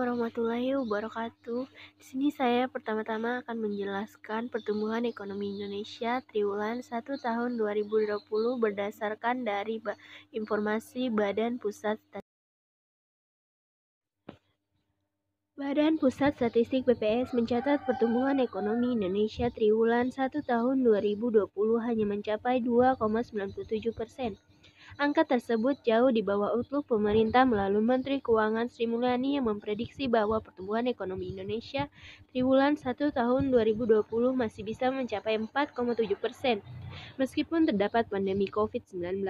warahmatullahi wabarakatuh. Di sini saya pertama-tama akan menjelaskan pertumbuhan ekonomi Indonesia triwulan 1 tahun 2020 berdasarkan dari informasi Badan Pusat Statistik BPS mencatat pertumbuhan ekonomi Indonesia triwulan 1 tahun 2020 hanya mencapai 2,97%. Angka tersebut jauh di bawah outlook pemerintah melalui Menteri Keuangan Sri Mulyani yang memprediksi bahwa pertumbuhan ekonomi Indonesia triwulan 1 tahun 2020 masih bisa mencapai 4,7%, meskipun terdapat pandemi COVID-19.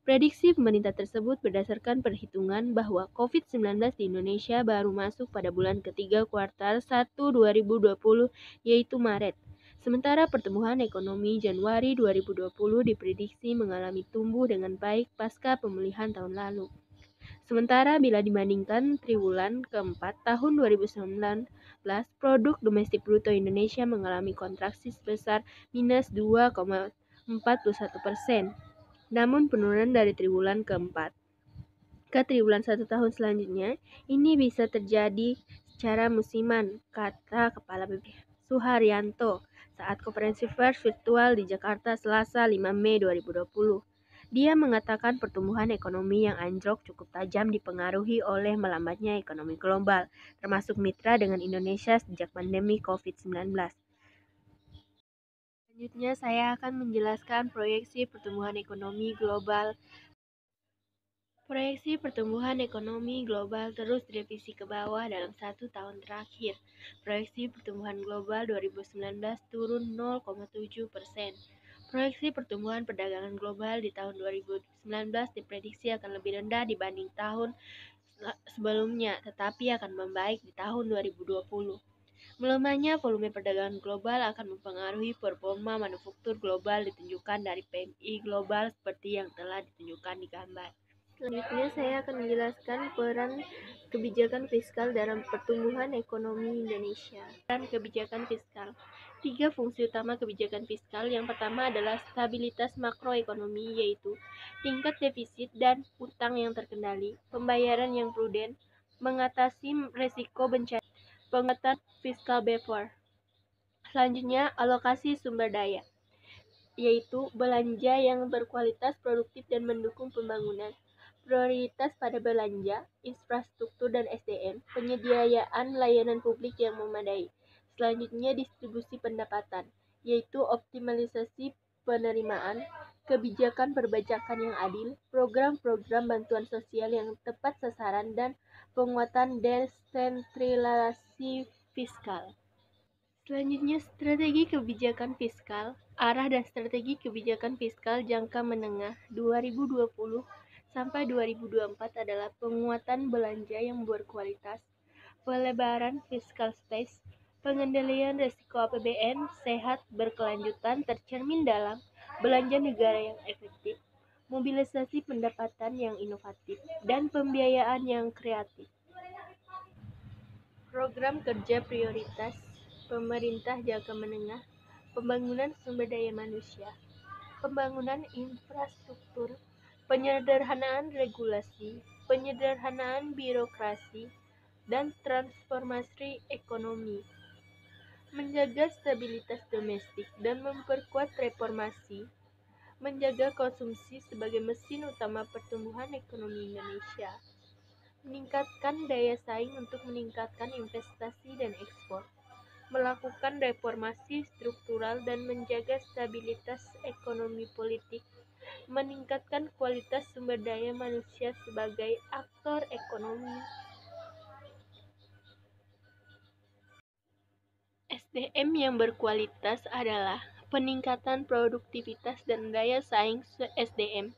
Prediksi pemerintah tersebut berdasarkan perhitungan bahwa COVID-19 di Indonesia baru masuk pada bulan ketiga kuartal 1 2020, yaitu Maret. Sementara pertumbuhan ekonomi Januari 2020 diprediksi mengalami tumbuh dengan baik pasca pemulihan tahun lalu. Sementara bila dibandingkan triwulan keempat tahun 2019, produk domestik bruto Indonesia mengalami kontraksi sebesar minus 2,41%. Namun penurunan dari triwulan keempat ke triwulan 1 tahun selanjutnya ini bisa terjadi secara musiman, kata Kepala BPS Suharyanto saat konferensi pers virtual di Jakarta Selasa 5 Mei 2020. Dia mengatakan pertumbuhan ekonomi yang anjlok cukup tajam dipengaruhi oleh melambatnya ekonomi global, termasuk mitra dengan Indonesia sejak pandemi COVID-19. Selanjutnya saya akan menjelaskan proyeksi pertumbuhan ekonomi global. Proyeksi pertumbuhan ekonomi global terus direvisi ke bawah dalam 1 tahun terakhir. Proyeksi pertumbuhan global 2019 turun 0,7%. Proyeksi pertumbuhan perdagangan global di tahun 2019 diprediksi akan lebih rendah dibanding tahun sebelumnya, tetapi akan membaik di tahun 2020. Melemahnya volume perdagangan global akan mempengaruhi performa manufaktur global ditunjukkan dari PMI global seperti yang telah ditunjukkan di gambar. Selanjutnya saya akan menjelaskan peran kebijakan fiskal dalam pertumbuhan ekonomi Indonesia. Peran kebijakan fiskal. 3 fungsi utama kebijakan fiskal. Yang pertama adalah stabilitas makroekonomi, yaitu tingkat defisit dan utang yang terkendali, pembayaran yang prudent, mengatasi risiko bencana, penguatan fiskal buffer. Selanjutnya, alokasi sumber daya, yaitu belanja yang berkualitas, produktif, dan mendukung pembangunan. Prioritas pada belanja, infrastruktur dan SDM, penyediaan layanan publik yang memadai. Selanjutnya, distribusi pendapatan, yaitu optimalisasi penerimaan, kebijakan perpajakan yang adil, program-program bantuan sosial yang tepat sasaran, dan penguatan desentralisasi fiskal. Selanjutnya, strategi kebijakan fiskal. Arah dan strategi kebijakan fiskal jangka menengah 2020 sampai 2024 adalah penguatan belanja yang berkualitas, pelebaran fiscal space, pengendalian risiko APBN sehat berkelanjutan tercermin dalam belanja negara yang efektif, mobilisasi pendapatan yang inovatif, dan pembiayaan yang kreatif. Program kerja prioritas pemerintah jangka menengah, pembangunan sumber daya manusia, pembangunan infrastruktur, penyederhanaan regulasi, penyederhanaan birokrasi, dan transformasi ekonomi, menjaga stabilitas domestik dan memperkuat reformasi, menjaga konsumsi sebagai mesin utama pertumbuhan ekonomi Indonesia, meningkatkan daya saing untuk meningkatkan investasi dan ekspor, melakukan reformasi struktural dan menjaga stabilitas ekonomi politik, meningkatkan kualitas sumber daya manusia sebagai aktor ekonomi. SDM yang berkualitas adalah peningkatan produktivitas dan daya saing SDM,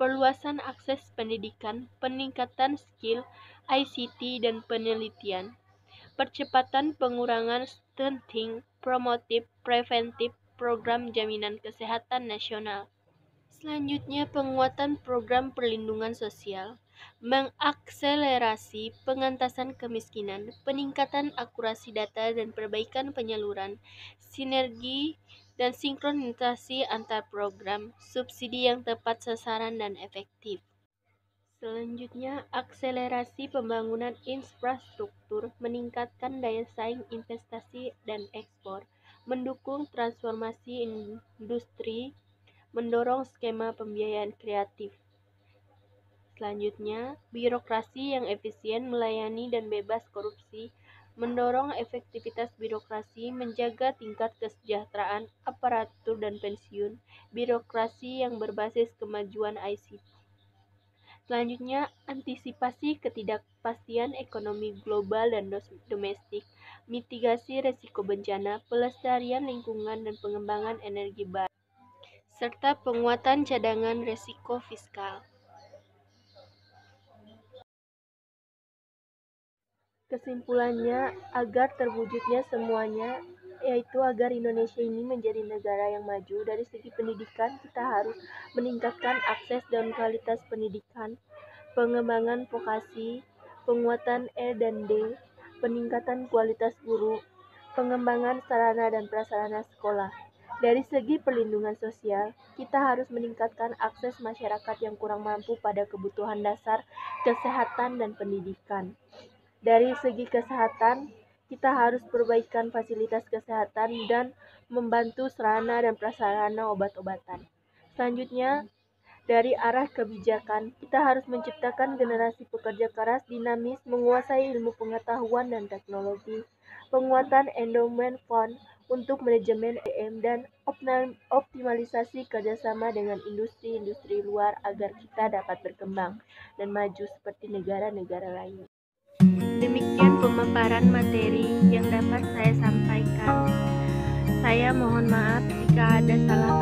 perluasan akses pendidikan, peningkatan skill, ICT, dan penelitian, percepatan pengurangan stunting, promotif, preventif, program jaminan kesehatan nasional. Selanjutnya, penguatan program perlindungan sosial, mengakselerasi pengentasan kemiskinan, peningkatan akurasi data dan perbaikan penyaluran, sinergi dan sinkronisasi antar program, subsidi yang tepat sasaran dan efektif. Selanjutnya, akselerasi pembangunan infrastruktur, meningkatkan daya saing investasi dan ekspor, mendukung transformasi industri, mendorong skema pembiayaan kreatif. Selanjutnya, birokrasi yang efisien, melayani dan bebas korupsi, mendorong efektivitas birokrasi, menjaga tingkat kesejahteraan aparatur dan pensiun, birokrasi yang berbasis kemajuan ICT. Selanjutnya, antisipasi ketidakpastian ekonomi global dan domestik, mitigasi risiko bencana, pelestarian lingkungan dan pengembangan energi baru, serta penguatan cadangan risiko fiskal. Kesimpulannya, agar terwujudnya semuanya, yaitu agar Indonesia ini menjadi negara yang maju dari segi pendidikan, kita harus meningkatkan akses dan kualitas pendidikan, pengembangan vokasi, penguatan R&D, peningkatan kualitas guru, pengembangan sarana dan prasarana sekolah. Dari segi perlindungan sosial, kita harus meningkatkan akses masyarakat yang kurang mampu pada kebutuhan dasar, kesehatan, dan pendidikan. Dari segi kesehatan, kita harus perbaikan fasilitas kesehatan dan membantu sarana dan prasarana obat-obatan. Selanjutnya, dari arah kebijakan, kita harus menciptakan generasi pekerja keras, dinamis, menguasai ilmu pengetahuan dan teknologi, penguatan endowment fund untuk manajemen SDM, dan optimalisasi kerjasama dengan industri-industri luar agar kita dapat berkembang dan maju seperti negara-negara lain. Demikian pemaparan materi yang dapat saya sampaikan. Saya mohon maaf jika ada salah